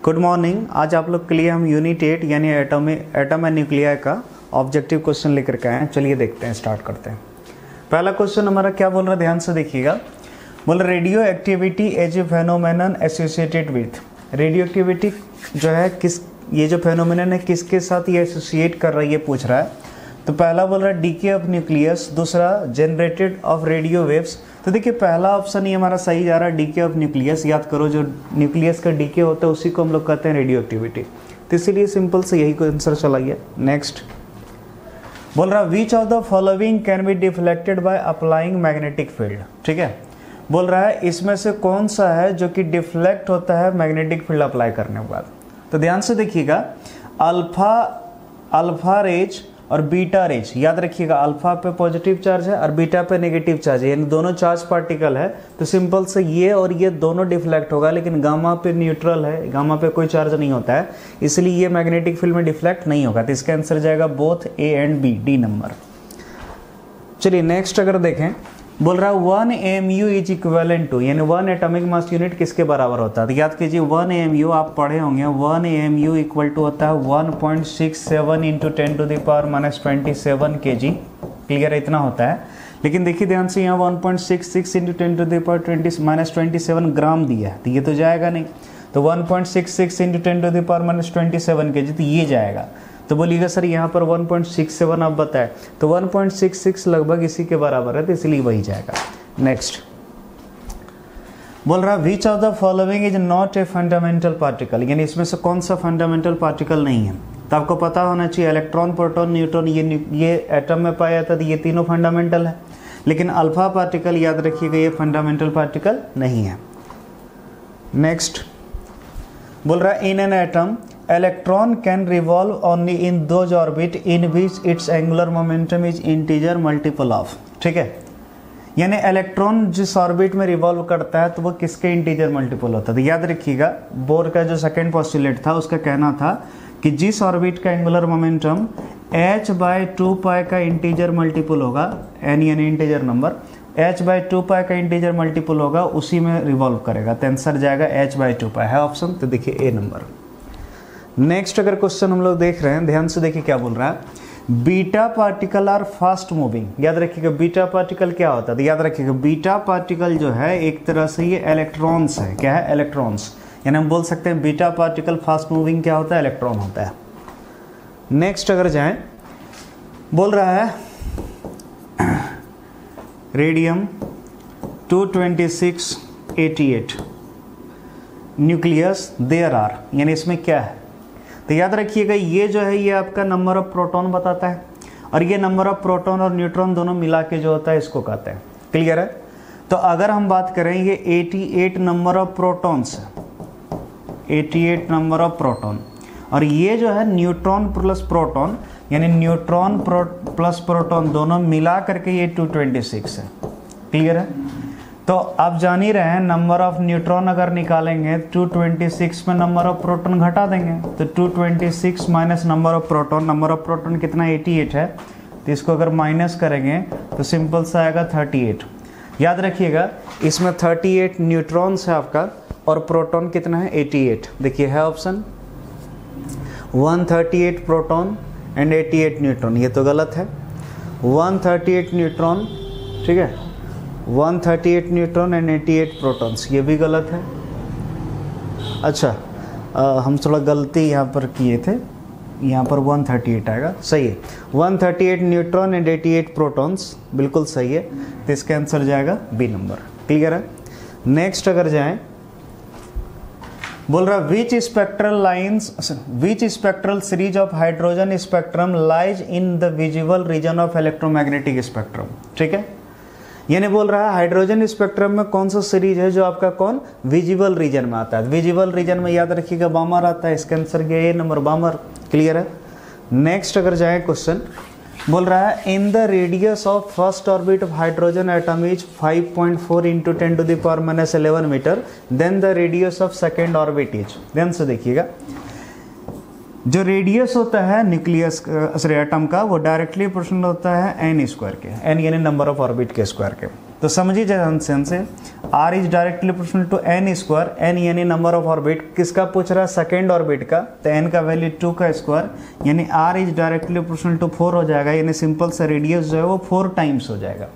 Good morning. आज आप लोग के लिए हम यूनिट 8 यानी एटम एंड न्यूक्लियर का ऑब्जेक्टिव क्वेश्चन लेकर के आए हैं। चलिए देखते हैं, स्टार्ट करते हैं। पहला क्वेश्चन हमारा क्या बोल रहा है, ध्यान से देखिएगा। बोल रहा radioactivity as a phenomenon associated with. Radioactivity जो है ये जो फेनोमेनन है किसके साथ ये एसोसिएट कर रहा है, ये पूछ रहा है। तो पहला बोल रहा है डीके ऑफ न्यूक्लियस, दूसरा जनरेटेड ऑफ रेडियो वेव्स। तो देखिए पहला ऑप्शन ही हमारा सही जा रहा है, डीके ऑफ न्यूक्लियस। याद करो जो न्यूक्लियस का डीके होता है उसी को हम लोग कहते हैं रेडियो एक्टिविटी। तो इसीलिए सिंपल से यही को आंसर चला गया। नेक्स्ट बोल रहा which of the following can be deflected by applying magnetic field. ठीक है, बोल रहा है इसमें से कौन सा है जो कि डिफ्लेक्ट होता है मैग्नेटिक फील्ड अप्लाई करने के बाद। तो ध्यान से देखिएगा, अल्फा रेज और बीटा रेज। याद रखिएगा अल्फा पे पॉजिटिव चार्ज है और बीटा पे नेगेटिव चार्ज है, यानी दोनों चार्ज पार्टिकल है। तो सिंपल से ये और ये दोनों डिफ्लेक्ट होगा, लेकिन गामा पे न्यूट्रल है, गामा पे कोई चार्ज नहीं होता है, इसलिए ये मैग्नेटिक फील्ड में डिफ्लेक्ट नहीं होगा। तो इसका आंसर जाएगा both A and B, D number. चलिए नेक्स्ट अगर देखें, बोल रहा है 1 AMU इज इक्विवेलेंट टू, यानी 1 एटॉमिक मास यूनिट किसके बराबर होता है। तो याद कीजिए 1 AMU आप पढ़े होंगे, 1 AMU इक्वल टू होता है 1.67 इंटू 10⁻⁻27 kg। क्लियर है, इतना होता है। लेकिन देखिए ध्यान से यहाँ 1.66 इंटू 10⁻⁻27 ग्राम दिया है, तो ये तो जाएगा नहीं। तो 1.66 इंटू 10⁻⁻27 kg, तो ये जाएगा। तो बोलिएगा सर यहाँ पर 1.67 आप बताए, तो 1.66 लगभग इसी के बराबर है, तो इसलिए वही जाएगा। नेक्स्ट बोल रहा which of the following is not a fundamental particle, यानी इसमें से कौन सा फंडामेंटल पार्टिकल नहीं है। तो आपको पता होना चाहिए इलेक्ट्रॉन, प्रोटॉन, न्यूट्रॉन ये एटम में पाया जाता है, ये तीनों फंडामेंटल है। लेकिन अल्फा पार्टिकल याद रखिएगा ये फंडामेंटल पार्टिकल नहीं है। नेक्स्ट बोल रहा in an atom electron can revolve only in those orbit in which its angular momentum is integer multiple of। ठीक है, यानी इलेक्ट्रॉन जिस ऑर्बिट में रिवॉल्व करता है तो वो किसके इंटीजर मल्टीपल होता है। तो याद रखिएगा बोर का जो सेकंड पोस्टुलेट था उसका कहना था कि जिस ऑर्बिट का एंगुलर मोमेंटम h/2π का इंटीजर मल्टीपल होगा, n यानी इंटीजर नंबर, h/2π का इंटीजर मल्टीपल होगा, उसी में रिवॉल्व करेगा। तो आंसर जाएगा h/2π है ऑप्शन। तो देखिए ए नंबर। नेक्स्ट अगर क्वेश्चन हम लोग देख रहे हैं, ध्यान से देखिए क्या बोल रहा है, beta particle are fast moving. याद रखिएगा बीटा पार्टिकल क्या होता है। तो याद रखिएगा बीटा पार्टिकल जो है एक तरह से ये इलेक्ट्रॉन्स है। क्या है, इलेक्ट्रॉन्स। यानी हम बोल सकते हैं बीटा पार्टिकल फास्ट मूविंग क्या होता है, इलेक्ट्रॉन होता है। नेक्स्ट अगर जाएं, बोल रहा है रेडियम 22688 न्यूक्लियस देयर आर, यानी इसमें क्या है। तो याद रखिएगा ये जो है ये आपका नंबर ऑफ प्रोटॉन बताता है, और ये नंबर ऑफ प्रोटॉन और न्यूट्रॉन दोनों मिला के जो होता है इसको कहते हैं। क्लियर है। तो अगर हम बात करें ये 88 नंबर ऑफ प्रोटॉन्स है, 88 नंबर ऑफ प्रोटॉन, और ये जो है न्यूट्रॉन प्लस प्रोटॉन, यानी न्यूट्रॉन प्लस प्रोटॉन दोनों मिला करके ये 226 है। क्लियर है। तो आप जान ही रहे हैं नंबर ऑफ न्यूट्रॉन अगर निकालेंगे 226 में नंबर ऑफ प्रोटॉन घटा देंगे, तो 226 माइनस नंबर ऑफ प्रोटॉन कितना 88 है, तो इसको अगर माइनस करेंगे तो सिंपल सा आएगा 38। याद रखिएगा इसमें 38 न्यूट्रॉन्स है आपका, और प्रोटॉन कितना है 88। देखिए है ऑप्शन 138 प्रोटॉन एंड 88 न्यूट्रॉन, ये तो गलत है। 138 न्यूट्रॉन, ठीक है, 138 न्यूट्रॉन एंड 88 प्रोटॉन्स, ये भी गलत है। अच्छा हम थोड़ा गलती यहाँ पर किए थे, यहाँ पर 138 आएगा, सही है। 138 न्यूट्रॉन एंड 88 प्रोटॉन्स बिल्कुल सही है, तो इसका आंसर जाएगा बी नंबर। क्लियर है। नेक्स्ट अगर जाएं, बोल रहा which spectral series of hydrogen spectrum lies in the visible region of electromagnetic spectrum. ठीक है, यानी बोल रहा है हाइड्रोजन स्पेक्ट्रम में कौन सा सीरीज है जो आपका कौन विजिबल रीजन में आता है। विजिबल रीजन में याद रखिएगा बामर आता है, इसका आंसर क्या है, ए नंबर बामर। क्लियर है। नेक्स्ट अगर जाए क्वेश्चन, बोल रहा है in the radius of first orbit of hydrogen atom is 5.4 into 10⁻11 metre, then the radius of second orbit is. ध्यान से देखिएगा जो रेडियस होता है न्यूक्लियस एटम का वो डायरेक्टली प्रोपोर्शनल होता है n स्क्वायर के, n यानी नंबर ऑफ ऑर्बिट के स्क्वायर के। तो समझिए जंक्शन से R is directly proportional to N square, N यानी नंबर ऑफ ऑर्बिट, किसका पूछ रहा है सेकेंड ऑर्बिट का, तो एन का वैल्यू 2 का स्क्वायर यानी R is directly proportional to 4 हो जाएगा, यानी सिंपल सा रेडियस जो है वो 4 टाइम्स हो जाएगा।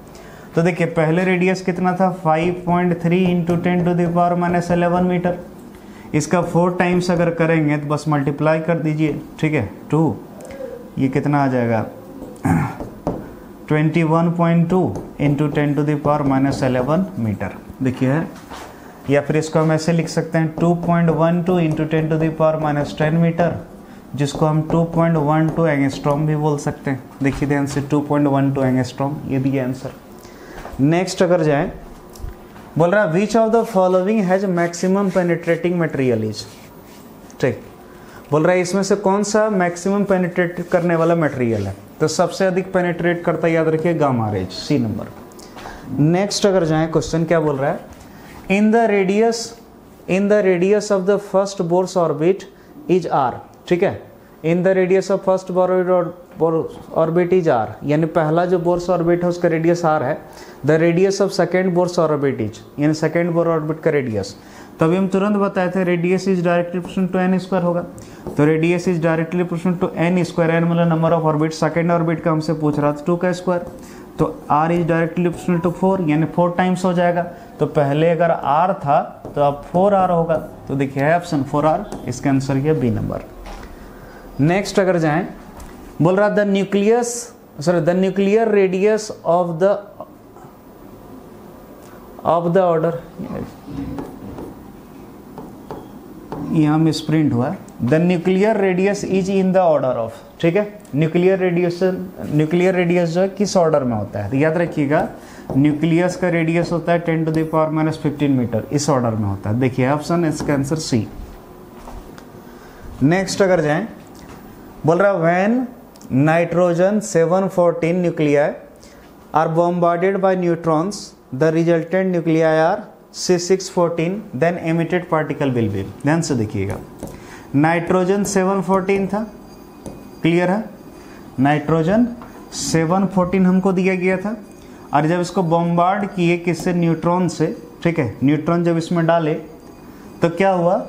तो देखिए पहले रेडियस कितना था 5.3 इंटू 10⁻11 मीटर, इसका 4 टाइम्स अगर करेंगे तो बस मल्टीप्लाई कर दीजिए, ठीक है 2, ये कितना आ जाएगा 21.2 इंटू 10⁻11 मीटर। देखिए है, या फिर इसको हम ऐसे लिख सकते हैं 2.12 इंटू 10⁻10 मीटर, जिसको हम 2.12 एंगस्ट्रॉम भी बोल सकते हैं। देखिए ध्यान से 2.12 एंगस्ट्रॉम, ये भी आंसर। नेक्स्ट अगर जाए, बोल रहा है which of the following has maximum penetrating material is, ठीक, बोल रहा है इसमें से कौन सा मैक्सिमम पेनिट्रेट करने वाला मटेरियल है, तो सबसे अधिक पेनिट्रेट करता याद रखिए gamma rays, C number. Next अगर जाए क्वेश्चन क्या बोल रहा है, in the radius of the first Bohr's orbit is R, ठीक है, in the radius of first orbit is R, यानी पहला जो बोर्स ऑर्बिट है उसका रेडियस आर है। The radius of second Bohr's orbit is, यानी सेकेंड बोर्स ऑर्बिट का रेडियस, तभी हम तुरंत बताए थे radius is directly proportional to N square होगा, तो radius is directly proportional to N square, n मतलब number of orbit, second orbit का हमसे पूछ रहा था 2 का स्क्वायर, तो r is directly proportional to 4 यानी 4 टाइम्स हो जाएगा। तो पहले अगर आर था तो अब 4r होगा, तो देखिए है ऑप्शन 4r, इसका आंसर ये बी नंबर। नेक्स्ट अगर जाएं, बोल रहा the nuclear radius of the order, यहाँ मिस प्रिंट हुआ, the nuclear radius is in the order of, ठीक है, न्यूक्लियर रेडियस जो है किस ऑर्डर में होता है, तो याद रखिएगा न्यूक्लियस का रेडियस होता है 10⁻15 मीटर, इस ऑर्डर में होता है। देखिए ऑप्शन इसका आंसर सी। नेक्स्ट अगर जाएं, बोल रहा है when nitrogen 714 nuclei are bombarded by neutrons the resultant nuclei are C614 then emitted particle will be, ध्यान से देखिएगा नाइट्रोजन 714 था, क्लियर है, नाइट्रोजन 714 हमको दिया गया था, और जब इसको बॉम्बार्ड किए किससे, न्यूट्रॉन से, ठीक है, न्यूट्रॉन जब इसमें डाले तो क्या हुआ,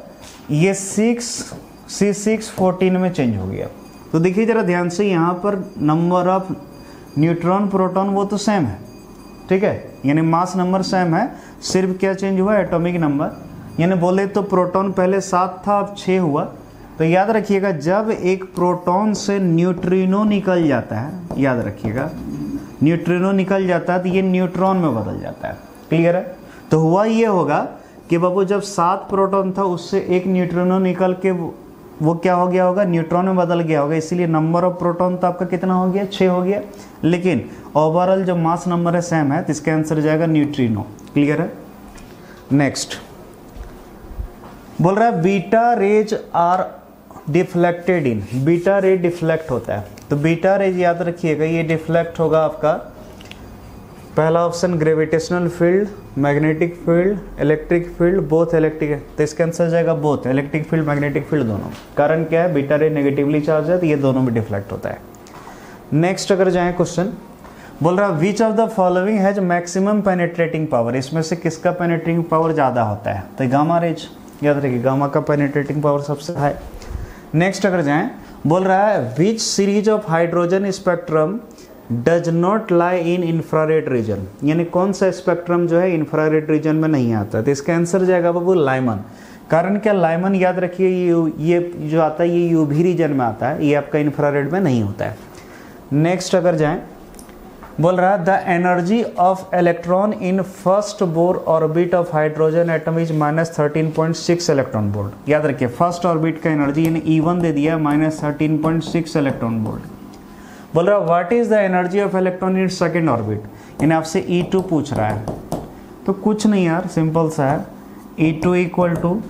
ये C614 में चेंज हो गया। तो देखिए जरा ध्यान से, यहाँ पर नंबर ऑफ न्यूट्रॉन प्रोटॉन वो तो सेम है, ठीक है, यानी मास नंबर सेम है, सिर्फ क्या चेंज हुआ एटॉमिक नंबर, यानी बोले तो प्रोटॉन पहले 7 था अब 6 हुआ। तो याद रखिएगा जब एक प्रोटॉन से न्यूट्रिनो निकल जाता है, याद रखिएगा न्यूट्रिनो निकल जाता है तो ये न्यूट्रॉन में बदल जाता है, क्लियर है। तो हुआ ये होगा कि बाबू जब 7 प्रोटॉन था उससे एक न्यूट्रिनो निकल के वो क्या हो गया होगा, न्यूट्रॉन में बदल गया होगा, इसीलिए नंबर ऑफ प्रोटॉन तो आपका कितना हो गया 6 हो गया, लेकिन ओवरऑल जो मास नंबर है सेम है, तो इसका आंसर जाएगा न्यूट्रिनो, क्लियर है। नेक्स्ट बोल रहा है beta rays are deflected in, beta ray deflect होता है, तो बीटा रेज याद रखिएगा ये डिफ्लेक्ट होगा आपका, पहला option gravitational field, magnetic field, electric field, both electric है, तो इसका आंसर जाएगा both, electric field magnetic field दोनों। कारण क्या है, बीटा रे नेगेटिवली चार्ज है तो ये दोनों भी डिफ्लेक्ट होता है। नेक्स्ट अगर जाएं क्वेश्चन, बोल रहा which of the following has maximum penetrating power, इसमें से किसका पेनिट्रेटिंग पावर ज़्यादा होता है, तो गामा रेज, याद रखिए गामा का पेनिट्रेटिंग पावर सबसे हाई। नेक्स्ट अगर जाएं, बोल रहा है which series of hydrogen spectrum does not lie in infrared region, यानी कौन सा स्पेक्ट्रम जो है इंफ्रारेड रीजन में नहीं आता, तो इसका आंसर जाएगा बाबू लाइमन। कारण क्या, लाइमन याद रखिए ये जो आता है ये यूवी रीजन में आता है, ये आपका इंफ्रारेड में नहीं होता है। नेक्स्ट अगर जाएं, बोल रहा है the energy of electron in first Bohr orbit of hydrogen atom is -13.6 electron volt, याद रखिए फर्स्ट ऑर्बिट का एनर्जी यानी E1 दे दिया -13.6 इलेक्ट्रॉन वोल्ट। बोल रहा है what is the energy of electron in second orbit, यानी आपसे E2 पूछ रहा है, तो कुछ नहीं यार सिंपल सा है, E2 इक्वल टू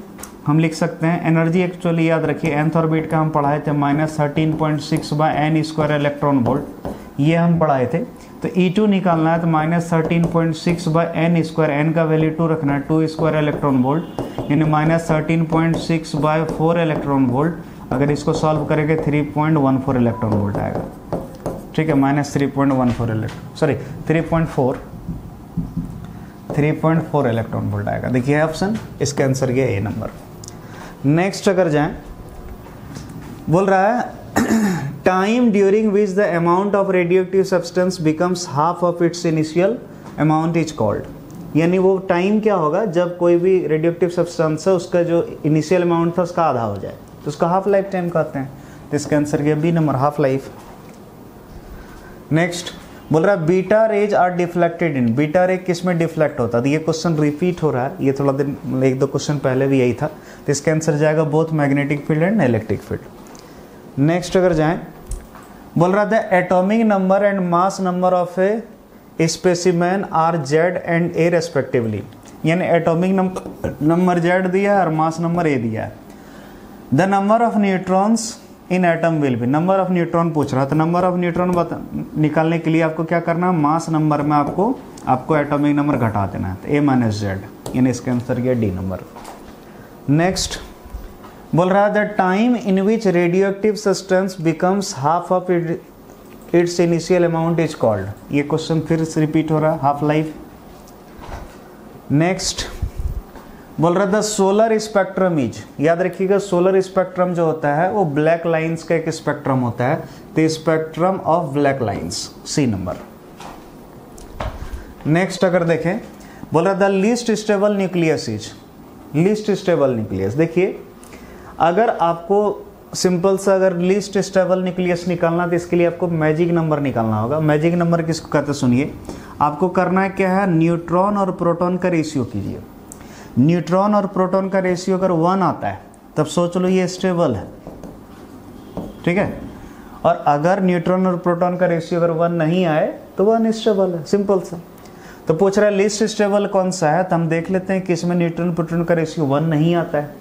हम लिख सकते हैं एनर्जी, एक्चुअली याद रखिए nth ऑर्बिट का हम पढ़ाए थे -13.6 by n square electron volt, ये हम पढ़ाए थे। तो E2 निकालना है तो -13.6 बाय n स्क्वायर, n का वैल्यू 2 रखना है, 2 स्क्वायर इलेक्ट्रॉन वोल्ट यानी -13.6 बाय 4 इलेक्ट्रॉन वोल्ट, अगर इसको सॉल्व करेंगे 3.14 इलेक्ट्रॉन वोल्ट आएगा, ठीक है, -3.14 3.4 3.4 इलेक्ट्रॉन वोल्ट आएगा। देखिए ऑप्शन, इसका आंसर ये ए नंबर। नेक्स्ट अगर जाएं, बोल रहा है time during which the amount of radioactive substance becomes half of its initial amount is called. यानी वो टाइम क्या होगा जब कोई भी रेडियोएक्टिव सब्सटेंस है उसका जो इनिशियल अमाउंट था उसका आधा हो जाए, तो उसका हाफ लाइफ टाइम कहते हैं। तो इसका आंसर क्या, B number, half life. Next बोल रहा है beta rays are deflected in. Beta ray किस में डिफ्लेक्ट होता है? तो ये क्वेश्चन रिपीट हो रहा है, ये थोड़ा दिन एक दो क्वेश्चन पहले भी यही था। तो इसका आंसर जाएगा both magnetic field and electric field. Next अगर जाएं, बोल रहा था atomic number and mass number of A specimen are Z and A respectively. यानी एटॉमिक नंबर जेड दिया है और मास नंबर ए दिया है। The number of neutrons in atom will be. Number of neutron पूछ रहा है, तो नंबर ऑफ न्यूट्रॉन निकालने के लिए आपको क्या करना है, मास नंबर में आपको एटॉमिक नंबर घटा देना है, तो ए माइनस जेड, यानी इसका आंसर क्या, डी नंबर। नेक्स्ट बोल रहा है the time in which radioactive substance becomes half of its initial amount is called. ये क्वेश्चन फिर से रिपीट हो रहा है, हाफ लाइफ। नेक्स्ट बोल रहा था सोलर स्पेक्ट्रम इज। याद रखिएगा सोलर स्पेक्ट्रम जो होता है वो ब्लैक लाइंस का एक स्पेक्ट्रम होता है, तो spectrum of black lines, C number. Next अगर देखें, बोल रहा था least stable nucleus is. Least stable nucleus, देखिए अगर आपको सिंपल सा अगर लीस्ट स्टेबल न्यूक्लियस निकालना तो इसके लिए आपको मैजिक नंबर निकालना होगा। मैजिक नंबर किसको कहते हैं सुनिए, आपको करना है क्या है, न्यूट्रॉन और प्रोटॉन का रेशियो कीजिए। न्यूट्रॉन और प्रोटॉन का रेशियो अगर 1 आता है तब सोच लो ये स्टेबल है, ठीक है। और अगर न्यूट्रॉन और प्रोटॉन का रेशियो अगर 1 नहीं आए तो 1 अनस्टेबल है, सिंपल सा। तो पूछ रहा है लिस्ट स्टेबल कौन सा है, तो हम देख लेते हैं कि इसमें न्यूट्रॉन प्रोटॉन का रेशियो 1 नहीं आता है।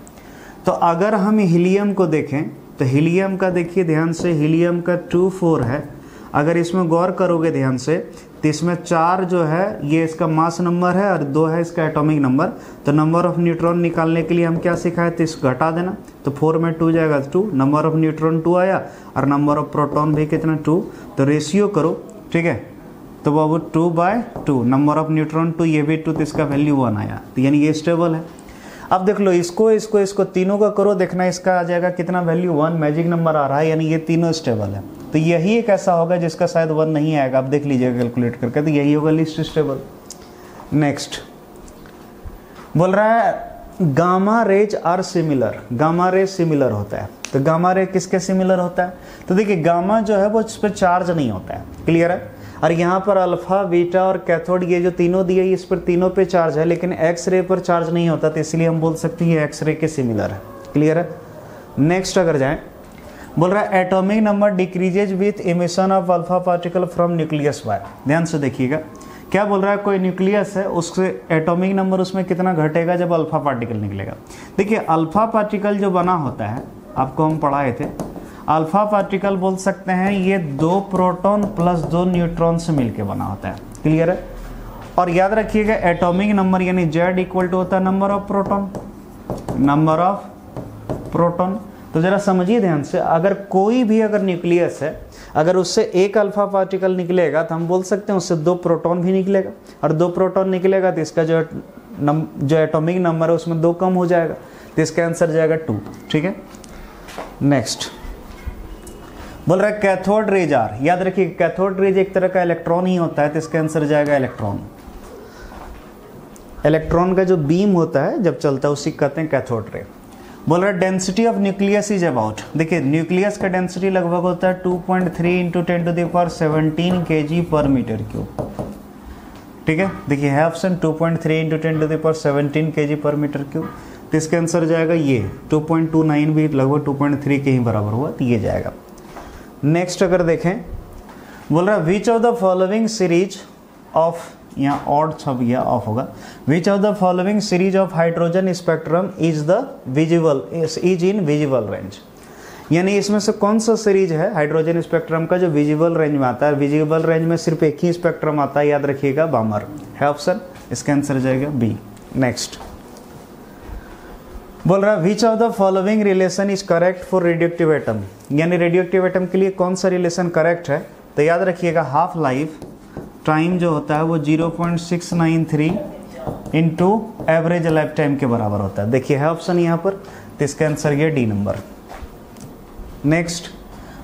तो अगर हम हीलियम को देखें तो हीलियम का देखिए ध्यान से, हीलियम का 2 4 है। अगर इसमें गौर करोगे ध्यान से तो इसमें 4 जो है ये इसका मास नंबर है और 2 है इसका एटॉमिक नंबर। तो नंबर ऑफ न्यूट्रॉन निकालने के लिए हम क्या सिखाए थे, इसको घटा देना। तो 4 में 2 जाएगा 2, नंबर ऑफ न्यूट्रॉन 2 आया और नंबर ऑफ प्रोटॉन भी कितना 2। तो रेशियो करो, ठीक है, तो बाबू 2/2, नंबर ऑफ न्यूट्रॉन 2, ये भी 2, तो इसका वैल्यू 1 आया, तो यानी ये स्टेबल है। अब देख लो इसको तीनों का करो, देखना इसका आ जाएगा कितना वैल्यू 1, मैजिक नंबर आ रहा है, यानी ये तीनों स्टेबल है। तो यही एक ऐसा होगा जिसका शायद 1 नहीं आएगा, आप देख लीजिएगा कैलकुलेट करके, तो यही होगा लीस्ट स्टेबल। नेक्स्ट बोल रहा है gamma rays are similar. Gamma ray similar होता है, तो गामा रे किसके सिमिलर होता है, तो देखिए गामा जो है वो इस पर चार्ज नहीं होता है, क्लियर है। और यहाँ पर अल्फा बीटा और कैथोड ये जो तीनों दिए इस पर तीनों पे चार्ज है, लेकिन एक्स रे पर चार्ज नहीं होता, तो इसलिए हम बोल सकते हैं ये एक्स रे के सिमिलर है, क्लियर है। नेक्स्ट अगर जाएं, बोल रहा है atomic number decreases with emission of alpha particle from nucleus bye. ध्यान से देखिएगा क्या बोल रहा है, कोई न्यूक्लियस है उससे एटॉमिक नंबर उसमें कितना घटेगा जब अल्फा पार्टिकल निकलेगा। देखिए अल्फा पार्टिकल जो बना होता है, आपको हम पढ़ाए थे, अल्फा पार्टिकल बोल सकते हैं ये 2 प्रोटॉन प्लस 2 न्यूट्रॉन से मिलकर बना होता है, क्लियर है। और याद रखिएगा एटॉमिक नंबर यानी जेड इक्वल टू होता है number of proton, number of proton. तो जरा समझिए ध्यान से, अगर कोई भी अगर न्यूक्लियस है, अगर उससे एक अल्फा पार्टिकल निकलेगा तो हम बोल सकते हैं उससे 2 प्रोटॉन भी निकलेगा, और 2 प्रोटॉन निकलेगा तो इसका जो एटॉमिक नंबर है उसमें 2 कम हो जाएगा, तो इसका आंसर जाएगा 2, ठीक है। नेक्स्ट बोल रहा है कैथोड रेज आर। याद रखिए कैथोड रेज एक तरह का इलेक्ट्रॉन ही होता है, तो इसका आंसर जाएगा इलेक्ट्रॉन। इलेक्ट्रॉन का जो बीम होता है जब चलता है उसी कहते हैं कैथोड रे। बोल रहा है density of nucleus is about. देखिए न्यूक्लियस का डेंसिटी लगभग होता है 2.3 × 10⁻17 kg/m³, ठीक है। देखिए है ऑप्शन 2.3 × 10⁻17 kg/m³, तो इसका आंसर जाएगा ये 2.29 भी लगभग 2.3 के ही बराबर हुआ, तो ये जाएगा। नेक्स्ट अगर देखें, बोल रहा है which of the following series of, यहाँ ऑड छप गया ऑफ होगा, which of the following series of hydrogen spectrum is in visible range. यानी इसमें से कौन सा सीरीज है हाइड्रोजन स्पेक्ट्रम का जो विजिबल रेंज में आता है। विजिबल रेंज में सिर्फ एक ही स्पेक्ट्रम आता है, याद रखिएगा बामर है ऑप्शन, इसका आंसर जाएगा बी। नेक्स्ट बोल रहा है which of the following relation is correct for radioactive atom. यानी रेडियोएक्टिव एटम के लिए कौन सा रिलेशन करेक्ट है, तो याद रखिएगा हाफ लाइफ टाइम जो होता है वो 0.693 इंटू एवरेज लाइफ टाइम के बराबर होता है। देखिए है ऑप्शन यहाँ पर, तो इसका आंसर ये डी नंबर। नेक्स्ट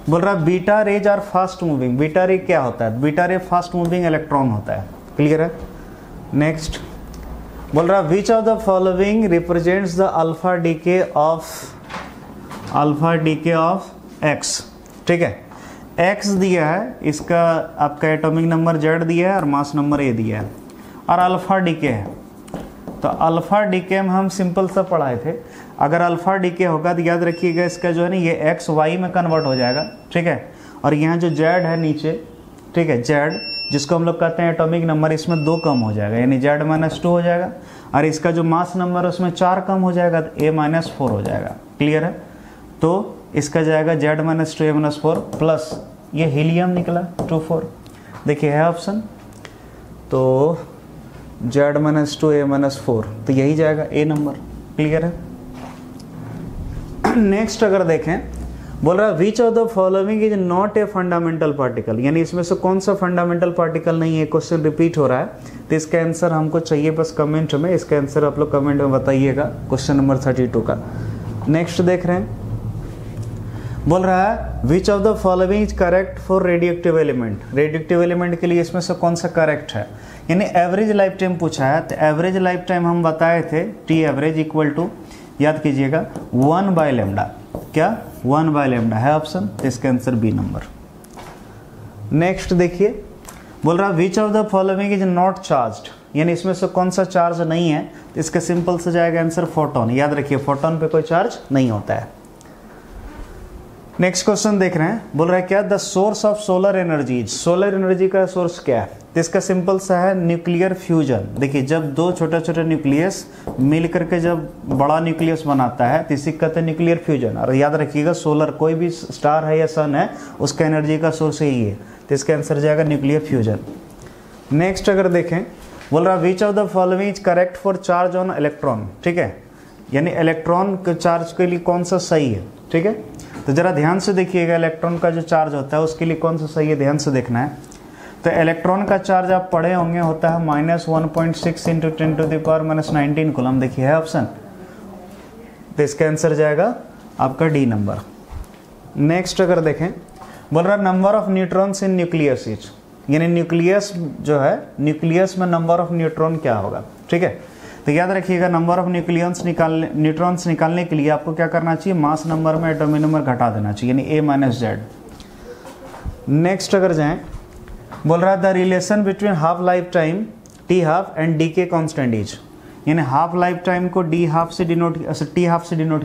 बोल रहा beta rays are fast moving. Beta ray क्या होता है? बीटा रे फास्ट मूविंग इलेक्ट्रॉन होता है। क्लियर है? नेक्स्ट बोल रहा which of the following represents the alpha decay of x. ठीक है, एक्स दिया है, इसका आपका एटॉमिक नंबर जेड दिया है और मास नंबर ए दिया है, और अल्फा डीके है। तो अल्फा डीके में हम सिंपल सा पढ़ाए थे, अगर अल्फा डीके होगा तो याद रखिएगा इसका जो है ना ये एक्स वाई में कन्वर्ट हो जाएगा। ठीक है, और यहाँ जो जेड है नीचे, ठीक है, जेड जिसको हम लोग कहते हैं एटॉमिक नंबर, इसमें 2 कम हो जाएगा, यानी जेड -2 हो जाएगा, और इसका जो मास नंबर है उसमें 4 कम हो जाएगा, तो A-4 हो जाएगा। क्लियर है? तो इसका जाएगा जेड -2 A-4 प्लस ये हीलियम निकला 2-4। देखिए है ऑप्शन, तो जेड -2 A-4, तो यही जाएगा ए नंबर। क्लियर है? नेक्स्ट अगर देखें, बोल रहा है which of the following is not a fundamental particle, यानी इसमें से कौन सा फंडामेंटल पार्टिकल नहीं है। क्वेश्चन रिपीट हो रहा है, तो इसका आंसर हमको चाहिए बस कमेंट में, इसका आंसर आप लोग कमेंट में बताइएगा क्वेश्चन नंबर 32 का। नेक्स्ट देख रहे हैं, बोल रहा है which of the following is correct for radioactive element. Radioactive element के लिए इसमें से कौन सा करेक्ट है, यानी एवरेज लाइफ टाइम पूछा है, तो एवरेज लाइफ टाइम हम बताए थे टी एवरेज इक्वल टू, याद कीजिएगा 1/λ। क्या? 1/λ है ऑप्शन, तो इसका आंसर बी नंबर। नेक्स्ट देखिए, बोल रहा which of the following is not charged, यानी इसमें से कौन सा चार्ज नहीं है, तो इसका सिंपल से जाएगा आंसर फोटोन। याद रखिए फोटोन पे कोई चार्ज नहीं होता है। नेक्स्ट क्वेश्चन देख रहे हैं, बोल रहा है क्या the source of solar energy. Solar energy का सोर्स क्या है, तो इसका सिंपल सा है न्यूक्लियर फ्यूजन। देखिए जब 2 छोटे छोटे न्यूक्लियस मिल करके जब बड़ा न्यूक्लियस बनाता है तो इसी को कहते हैं न्यूक्लियर फ्यूजन। और याद रखिएगा सोलर कोई भी स्टार है या सन है उसका एनर्जी का सोर्स यही है, तो इसका आंसर जाएगा न्यूक्लियर फ्यूजन। नेक्स्ट अगर देखें, बोल रहा which of the following is correct for charge on electron. ठीक है, यानी इलेक्ट्रॉन के चार्ज के लिए कौन सा सही है। ठीक है, तो जरा ध्यान से देखिएगा इलेक्ट्रॉन का जो चार्ज होता है उसके लिए कौन सा सही है, ध्यान से देखना है। तो इलेक्ट्रॉन का चार्ज आप पढ़े होंगे होता है -1.6 × 10⁻⁻19 कूलम। देखिए है ऑप्शन, तो इसका आंसर जाएगा आपका डी नंबर। नेक्स्ट अगर देखें, बोल रहा number of neutrons in nucleus is, यानी न्यूक्लियस जो है, न्यूक्लियस में नंबर ऑफ न्यूट्रॉन क्या होगा। ठीक है, तो याद रखिएगा नंबर ऑफ न्यूट्रॉन्स निकालने के लिए आपको क्या करना चाहिए, मास नंबर में एटॉमिक नंबर घटा देना चाहिए, यानी A-Z। नेक्स्ट अगर जाएं, बोल रहा है the relation between half life time T half and D के कॉन्स्टेंट इज, यानी हाफ लाइफ टाइम को टी हाफ से डिनोट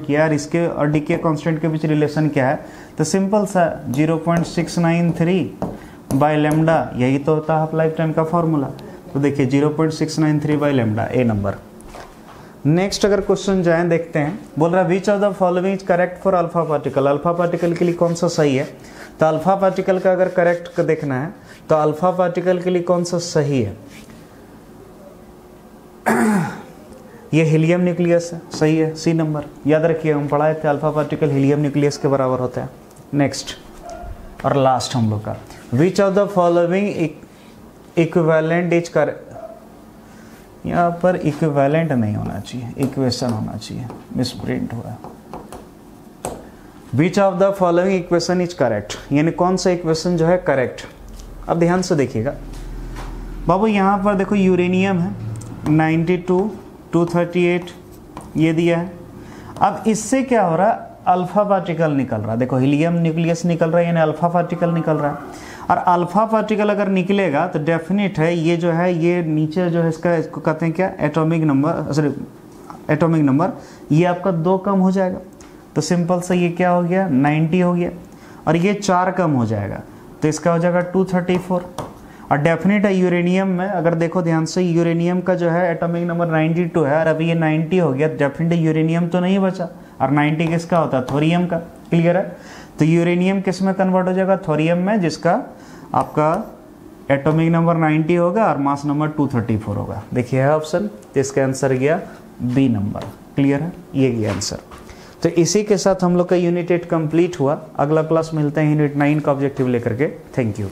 किया और इसके और डी के कॉन्स्टेंट के बीच रिलेशन क्या है, तो सिंपल सा 0.693/λ, यही तो होता है हाफ लाइफ टाइम का फॉर्मूला। तो देखिए 0.693/λ ए नंबर। नेक्स्ट अगर क्वेश्चन जाएं देखते हैं, बोल रहा है which of the following is correct for alpha particle. Alpha particle के लिए कौन सा सही है, तो अल्फा पार्टिकल का अगर करेक्ट देखना है तो अल्फा पार्टिकल के लिए कौन सा सही है, ये हीलियम न्यूक्लियस है, सही है, सी नंबर। याद रखिए हम पढ़ाए थे अल्फा पार्टिकल हीलियम न्यूक्लियस के बराबर होता है। नेक्स्ट और लास्ट हम लोग का, which of the following equivalent is कर, यहाँ पर इक्विवेलेंट नहीं होना चाहिए, इक्वेशन होना चाहिए, मिसप्रिंट हुआ। Which of the following equation is correct, यानी कौन सा इक्वेशन जो है करेक्ट। अब ध्यान से देखिएगा बाबू, यहाँ पर देखो यूरेनियम है 92, 238 ये दिया है। अब इससे क्या हो रहा है, अल्फा पार्टिकल निकल रहा है। देखो हीलियम न्यूक्लियस निकल रहा है, यानी अल्फा पार्टिकल निकल रहा है। और अल्फा पार्टिकल अगर निकलेगा तो डेफिनेट है ये जो है, ये नीचे जो है इसको कहते हैं क्या, atomic number, sorry atomic number, ये आपका 2 कम हो जाएगा। तो सिंपल से ये क्या हो गया, 90 हो गया, और ये 4 कम हो जाएगा, तो इसका हो जाएगा 234। और डेफिनेट है यूरेनियम में, अगर देखो ध्यान से, यूरेनियम का जो है एटॉमिक नंबर 92 है, और अभी ये 90 हो गया, डेफिनेट यूरेनियम तो नहीं बचा। और 90 किसका होता है, थोरियम का। क्लियर है, तो यूरेनियम किस में कन्वर्ट हो जाएगा, थोरियम में, जिसका आपका एटॉमिक नंबर 90 होगा और मास नंबर 234 होगा। देखिए है ऑप्शन, तो इसका आंसर गया बी नंबर। क्लियर है, ये गया आंसर। तो इसी के साथ हम लोग का यूनिट 8 कंप्लीट हुआ। अगला क्लास मिलते हैं यूनिट 9 का ऑब्जेक्टिव लेकर के। Thank you.